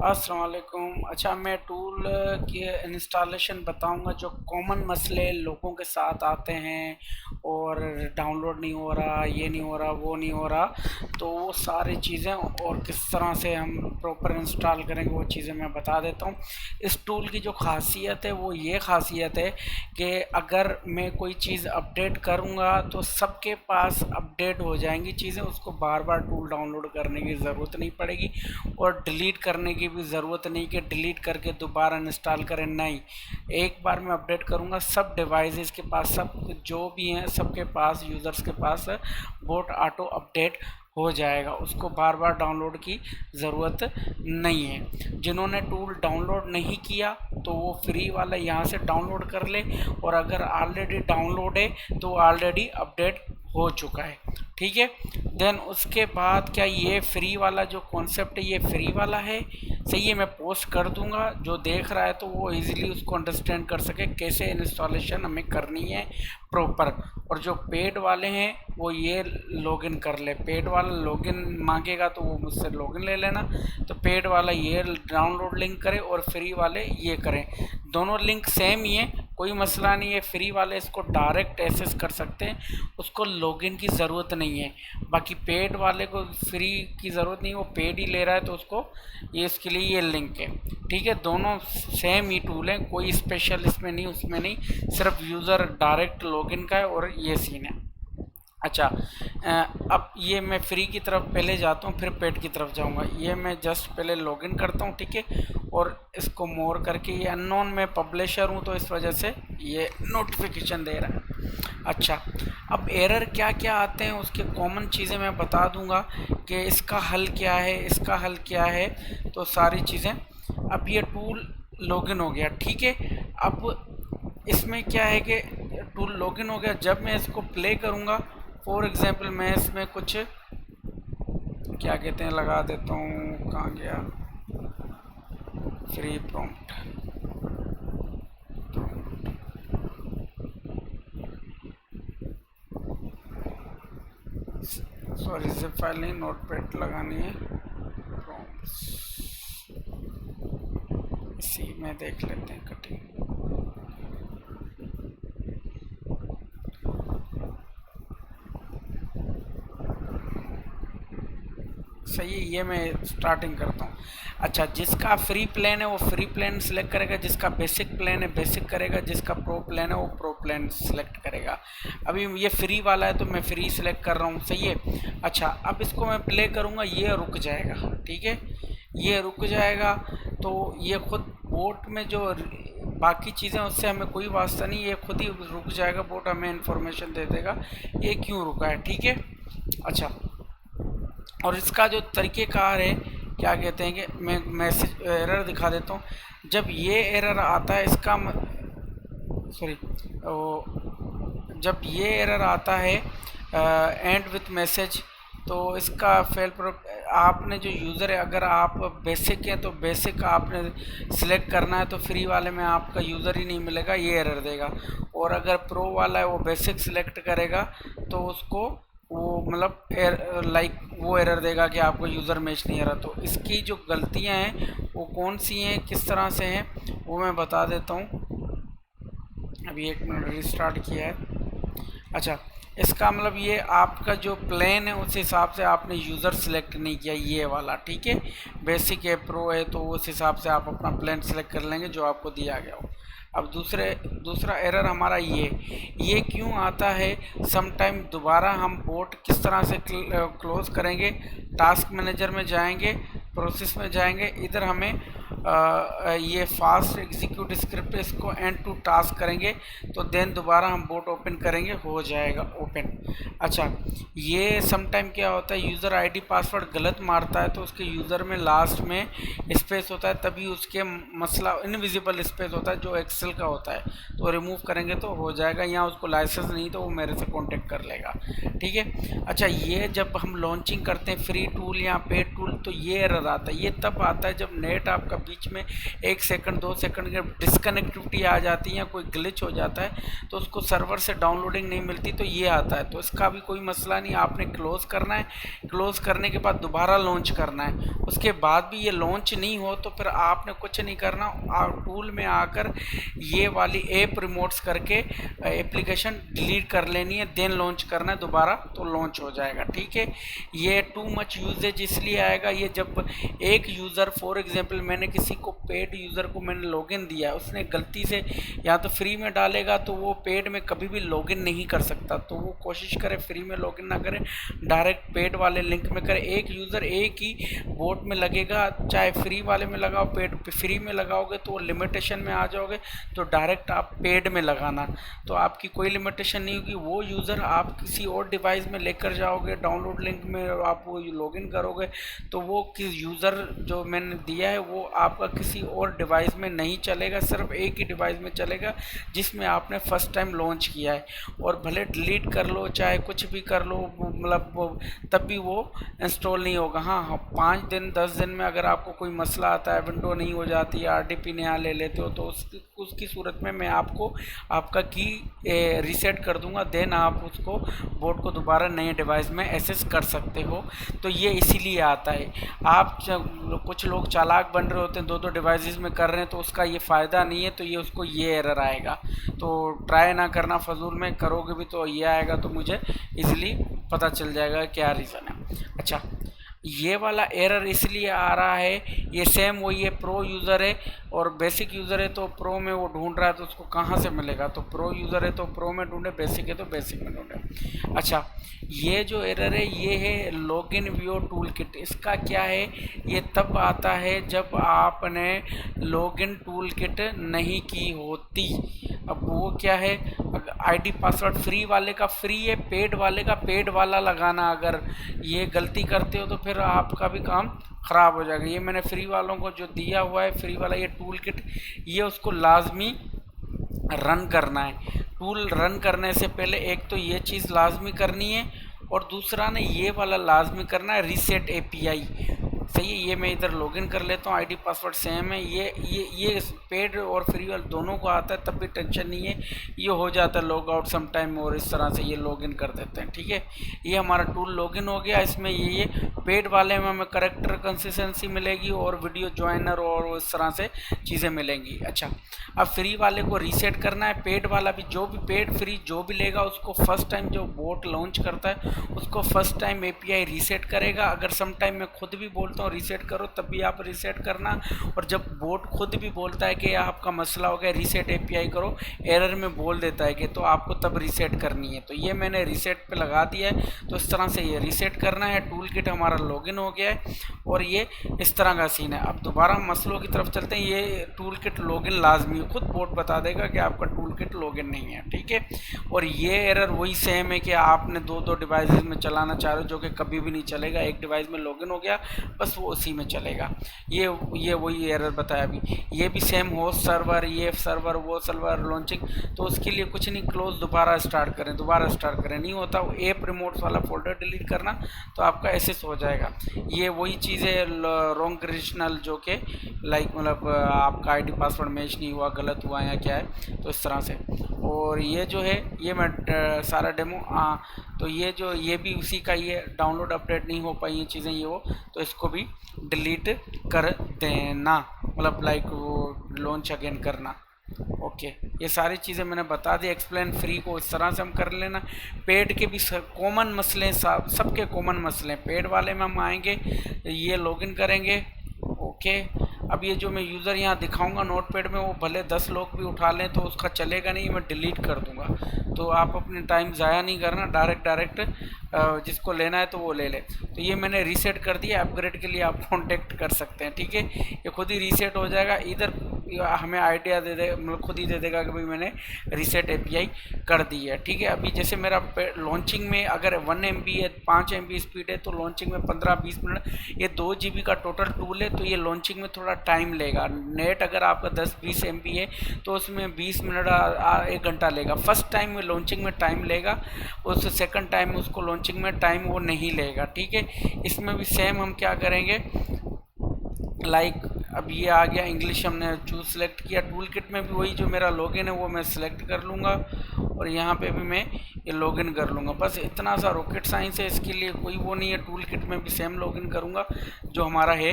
अस्सलाम वालेकुम। अच्छा, मैं टूल की इंस्टॉलेशन बताऊंगा जो कॉमन मसले लोगों के साथ आते हैं और डाउनलोड नहीं हो रहा, ये नहीं हो रहा, वो नहीं हो रहा। तो वो सारी चीज़ें और किस तरह से हम प्रॉपर इंस्टॉल करेंगे वो चीज़ें मैं बता देता हूँ। इस टूल की जो खासियत है वो ये खासियत है कि अगर मैं कोई चीज़ अपडेट करूँगा तो सबके पास अपडेट हो जाएंगी चीज़ें, उसको बार बार टूल डाउनलोड करने की ज़रूरत नहीं पड़ेगी और डिलीट करने की भी ज़रूरत नहीं कि डिलीट करके दोबारा इंस्टॉल करें। नहीं, एक बार मैं अपडेट करूँगा सब डिवाइसेस के पास, सब जो भी हैं सबके पास, यूज़र्स के पास बोट ऑटो अपडेट हो जाएगा, उसको बार बार डाउनलोड की ज़रूरत नहीं है। जिन्होंने टूल डाउनलोड नहीं किया तो वो फ्री वाला यहाँ से डाउनलोड कर ले, और अगर ऑलरेडी डाउनलोड है तो ऑलरेडी अपडेट हो चुका है। ठीक है, देन उसके बाद क्या ये फ्री वाला जो कॉन्सेप्ट है ये फ्री वाला है, सही है। मैं पोस्ट कर दूंगा, जो देख रहा है तो वो इजीली उसको अंडरस्टैंड कर सके कैसे इंस्टॉलेशन हमें करनी है प्रॉपर। और जो पेड वाले हैं वो ये लॉगिन कर ले, पेड वाला लॉगिन मांगेगा तो वो मुझसे लॉगिन ले लेना। तो पेड वाला ये डाउनलोड लिंक करे और फ्री वाले ये करें, दोनों लिंक सेम ही है, कोई मसला नहीं है। फ्री वाले इसको डायरेक्ट एक्सेस कर सकते हैं, उसको लॉगिन की ज़रूरत नहीं है। बाकी पेड वाले को फ्री की ज़रूरत नहीं, वो पेड ही ले रहा है तो उसको ये इसके लिए ये लिंक है। ठीक है, दोनों सेम ही टूल हैं, कोई स्पेशल इसमें नहीं उसमें नहीं, सिर्फ यूज़र डायरेक्ट लॉगिन का है और ये सीन है। अच्छा, अब ये मैं फ्री की तरफ पहले जाता हूँ फिर पेड की तरफ जाऊँगा। ये मैं जस्ट पहले लॉगिन करता हूँ, ठीक है, और इसको मोर करके, ये अननोन में पब्लिशर हूँ तो इस वजह से ये नोटिफिकेशन दे रहा है। अच्छा, अब एरर क्या क्या आते हैं उसके कॉमन चीज़ें मैं बता दूंगा कि इसका हल क्या है, इसका हल क्या है, तो सारी चीज़ें। अब ये टूल लॉगिन हो गया, ठीक है। अब इसमें क्या है कि टूल लॉगिन हो गया, जब मैं इसको प्ले करूँगा, फॉर एग्जांपल मैं इसमें कुछ क्या कहते हैं लगा देता हूँ, कहाँ गया, free prompt, sorry zip file नहीं, नोटपैड लगानी है, प्रॉम्प्ट्स इसी में देख लेते हैं कटिंग। सही है, ये मैं स्टार्टिंग करता हूँ। अच्छा, जिसका फ्री प्लान है वो फ्री प्लान सिलेक्ट करेगा, जिसका बेसिक प्लान है बेसिक करेगा, जिसका प्रो प्लान है वो प्रो प्लान सिलेक्ट करेगा। अभी ये फ्री वाला है तो मैं फ्री सिलेक्ट कर रहा हूँ, सही है। अच्छा, अब इसको मैं प्ले करूँगा, ये रुक जाएगा, ठीक है, ये रुक जाएगा। तो ये खुद बोट में जो बाकी चीज़ें उससे हमें कोई वास्ता नहीं, ये खुद ही रुक जाएगा, बोट हमें इन्फॉर्मेशन दे देगा ये क्यों रुका है, ठीक है। अच्छा, और इसका जो तरीक़ेकार है, क्या कहते हैं कि मैं मैसेज एरर दिखा देता हूँ। जब ये एरर आता है इसका सॉरी, जब ये एरर आता है एंड विथ मैसेज, तो इसका फेल आपने जो यूज़र है, अगर आप बेसिक हैं तो बेसिक आपने सिलेक्ट करना है, तो फ्री वाले में आपका यूज़र ही नहीं मिलेगा, ये एरर देगा। और अगर प्रो वाला है वो बेसिक सिलेक्ट करेगा तो उसको वो मतलब लाइक वो एरर देगा कि आपको यूज़र मैच नहीं आ रहा। तो इसकी जो गलतियां हैं वो कौन सी हैं, किस तरह से हैं, वो मैं बता देता हूँ। अभी 1 मिनट रिस्टार्ट किया है। अच्छा, इसका मतलब ये आपका जो प्लान है उस हिसाब से आपने यूज़र सिलेक्ट नहीं किया, ये वाला, ठीक है। बेसिक है, प्रो है, तो उस हिसाब से आप अपना प्लान सिलेक्ट कर लेंगे जो आपको दिया गया हो। अब दूसरा एरर हमारा ये क्यों आता है, समटाइम दोबारा हम बोट किस तरह से क्लोज़ करेंगे। टास्क मैनेजर में जाएंगे, प्रोसेस में जाएंगे, इधर हमें ये फास्ट एग्जीक्यूट स्क्रिप्ट, इसको एंड टू टास्क करेंगे तो देन दोबारा हम बोट ओपन करेंगे, हो जाएगा ओपन। अच्छा, ये समटाइम क्या होता है, यूज़र आईडी पासवर्ड गलत मारता है तो उसके यूज़र में लास्ट में स्पेस होता है, तभी उसके मसला इनविजिबल स्पेस होता है जो एक्सेल का होता है, तो रिमूव करेंगे तो हो जाएगा। यहाँ उसको लाइसेंस नहीं तो वो मेरे से कॉन्टेक्ट कर लेगा, ठीक है। अच्छा, ये जब हम लॉन्चिंग करते हैं फ्री टूल या पेड टूल, तो ये एरर आता है। ये तब आता है जब नेट आपका बीच में 1 सेकंड 2 सेकंड की डिस्कनेक्टिविटी आ जाती है या कोई ग्लिच हो जाता है तो उसको सर्वर से डाउनलोडिंग नहीं मिलती, तो ये आता है। तो इसका भी कोई मसला नहीं, आपने क्लोज़ करना है, क्लोज़ करने के बाद दोबारा लॉन्च करना है। उसके बाद भी ये लॉन्च नहीं हो तो फिर आपने कुछ नहीं करना, आप टूल में आकर ये वाली ऐप रिमोट्स करके एप्लीकेशन डिलीट कर लेनी है, देन लॉन्च करना है दोबारा, तो लॉन्च हो जाएगा। ठीक है, ये टू मच यूजेज इसलिए आएगा, ये जब एक यूज़र फॉर एग्जांपल मैंने किसी को पेड यूज़र को मैंने लॉगिन दिया है, उसने गलती से या तो फ्री में डालेगा तो वो पेड में कभी भी लॉगिन नहीं कर सकता, तो वो कोशिश करे फ्री में लॉगिन ना करे, डायरेक्ट पेड वाले लिंक में करे। एक यूज़र एक ही बोट में लगेगा, चाहे फ्री वाले में लगाओ, पेड फ्री में लगाओगे तो लिमिटेशन में आ जाओगे, तो डायरेक्ट आप पेड में लगाना, तो आपकी कोई लिमिटेशन नहीं होगी। वो यूज़र आप किसी और डिवाइस में लेकर जाओगे, डाउनलोड लिंक में आप वो लॉगिन करोगे तो वो किस यूज़र जो मैंने दिया है वो आपका किसी और डिवाइस में नहीं चलेगा, सिर्फ एक ही डिवाइस में चलेगा जिसमें आपने फर्स्ट टाइम लॉन्च किया है। और भले डिलीट कर लो चाहे कुछ भी कर लो, मतलब तब भी वो इंस्टॉल नहीं होगा। हाँ, 5 दिन 10 दिन में अगर आपको कोई मसला आता है, विंडो नहीं हो जाती, RDP नया ले लेते हो, तो उसकी सूरत में मैं आपको आपका की रीसेट कर दूंगा, देन आप उसको बोर्ड को दोबारा नए डिवाइस में एक्सेस कर सकते हो। तो ये इसीलिए आता है। आप कुछ लोग चालाक बन रहे होते हैं, 2-2 डिवाइसेस में कर रहे हैं, तो उसका ये फ़ायदा नहीं है, तो ये उसको ये एरर आएगा। तो ट्राई ना करना फजूल में, करोगे भी तो ये आएगा, तो मुझे इजीली पता चल जाएगा क्या रीज़न है। अच्छा, ये वाला एरर इसलिए आ रहा है, ये सेम वही है, प्रो यूज़र है और बेसिक यूज़र है, तो प्रो में वो ढूंढ रहा है तो उसको कहाँ से मिलेगा, तो प्रो यूज़र है तो प्रो में ढूंढे, बेसिक है तो बेसिक में ढूंढे। अच्छा, ये जो एरर है ये है लॉगिन व्यू टूल किट। इसका क्या है, ये तब आता है जब आपने लॉगिन टूल किट नहीं की होती। अब वो क्या है, आईडी पासवर्ड फ्री वाले का फ्री है, पेड वाले का पेड वाला लगाना। अगर ये गलती करते हो तो फिर आपका भी काम ख़राब हो जाएगा। ये मैंने फ्री वालों को जो दिया हुआ है, फ्री वाला ये टूल किट, ये उसको लाजमी रन करना है। टूल रन करने से पहले एक तो ये चीज़ लाजमी करनी है और दूसरा ने ये वाला लाजमी करना है, रीसेट API। सही है, ये मैं इधर लॉगिन कर लेता हूँ, आईडी पासवर्ड सेम है, ये पेड और फ्री वाले दोनों को आता है, तब भी टेंशन नहीं है, ये हो जाता है लॉग आउट सम टाइम और इस तरह से ये लॉगिन कर देते हैं। ठीक है, ये हमारा टूल लॉगिन हो गया। इसमें ये पेड वाले में हमें करेक्टर कंसिस्टेंसी मिलेगी और वीडियो ज्वाइनर और इस तरह से चीज़ें मिलेंगी। अच्छा, अब फ्री वाले को रीसेट करना है। पेड वाला भी जो भी पेड फ्री जो भी लेगा उसको फर्स्ट टाइम जो बोट लॉन्च करता है उसको फर्स्ट टाइम API रीसेट करेगा। अगर सम टाइम मैं खुद भी बोलता हूँ रीसेट करो, तब भी आप रीसेट करना, और जब बोट खुद भी बोलता है कि आपका मसला हो गया रीसेट API करो, एरर में बोल देता है कि तो आपको तब रीसेट करनी है। तो ये मैंने रीसेट पे लगा दिया है, तो इस तरह से ये रीसेट करना है। टूल किट हमारा लॉगिन हो गया है और ये इस तरह का सीन है। अब दोबारा मसलों की तरफ चलते हैं। ये टूल किट लॉगिन लाजमी, खुद बोट बता देगा कि आपका टूल किट लॉगिन नहीं है। ठीक है, और ये एरर वही सेम है कि आपने 2-2 डिवाइसेस में चलाना चाह रहे हो, जो कि कभी भी नहीं चलेगा। एक डिवाइस में लॉगिन हो गया बस वो उसी में चलेगा। ये वही एरर बताया अभी। ये भी सेम, होस्ट सर्वर, ये सर्वर, वो सर्वर लॉन्चिंग, तो उसके लिए कुछ नहीं, क्लोज दोबारा स्टार्ट करें, नहीं होता। वो ऐप रिमोट्स वाला फोल्डर डिलीट करना तो आपका एक्सेस हो जाएगा। ये वही चीज़ है रॉन्ग कंडीशनल, जो कि लाइक मतलब आपका आईडी पासवर्ड मैच नहीं हुआ, गलत हुआ या क्या है, तो इस तरह से। और ये जो है ये मैं सारा डेमो, तो ये भी उसी का, ये डाउनलोड अपडेट नहीं हो पाई ये चीज़ें, ये हो तो इसको भी डिलीट कर देना, मतलब लाइक वो लॉन्च अगेन करना। ओके, ये सारी चीज़ें मैंने बता दी, एक्सप्लेन। फ्री को इस तरह से हम कर लेना। पेड के भी कॉमन मसले, सबके कॉमन मसले, पेड वाले में हम आएंगे, ये लॉगिन करेंगे। ओके, अब ये जो मैं यूज़र यहाँ दिखाऊंगा नोटपैड में, वो भले 10 लोग भी उठा लें तो उसका चलेगा नहीं, मैं डिलीट कर दूंगा। तो आप अपने टाइम ज़ाया नहीं करना, डायरेक्ट जिसको लेना है तो वो ले ले। तो ये मैंने रीसेट कर दिया, अपग्रेड के लिए आप कांटेक्ट कर सकते हैं। ठीक है, ये खुद ही रीसेट हो जाएगा। इधर हमें आइडिया दे दे, मतलब खुद ही दे देगा कि भाई मैंने रीसेट एपीआई कर दी है। ठीक है, अभी जैसे मेरा लॉन्चिंग में अगर 1 MB है, 5 MB स्पीड है, तो लॉन्चिंग में 15-20 मिनट, ये 2 GB का टोटल टूल है, तो ये लॉन्चिंग में थोड़ा टाइम लेगा। नेट अगर आपका 10-20 MB है तो उसमें 20 मिनट 1 घंटा लेगा। फर्स्ट टाइम में लॉन्चिंग में टाइम लेगा, उस सेकंड टाइम में उसको लॉन्चिंग में टाइम वो नहीं लेगा। ठीक है, इसमें भी सेम हम क्या करेंगे, लाइक अब ये आ गया इंग्लिश, हमने चूज सेलेक्ट किया। टूल किट में भी वही जो मेरा लॉगिन है वो मैं सिलेक्ट कर लूँगा और यहाँ पे भी मैं ये लॉगिन कर लूँगा। बस इतना सा रॉकेट साइंस है, इसके लिए कोई वो नहीं है। टूल किट में भी सेम लॉगिन करूँगा जो हमारा है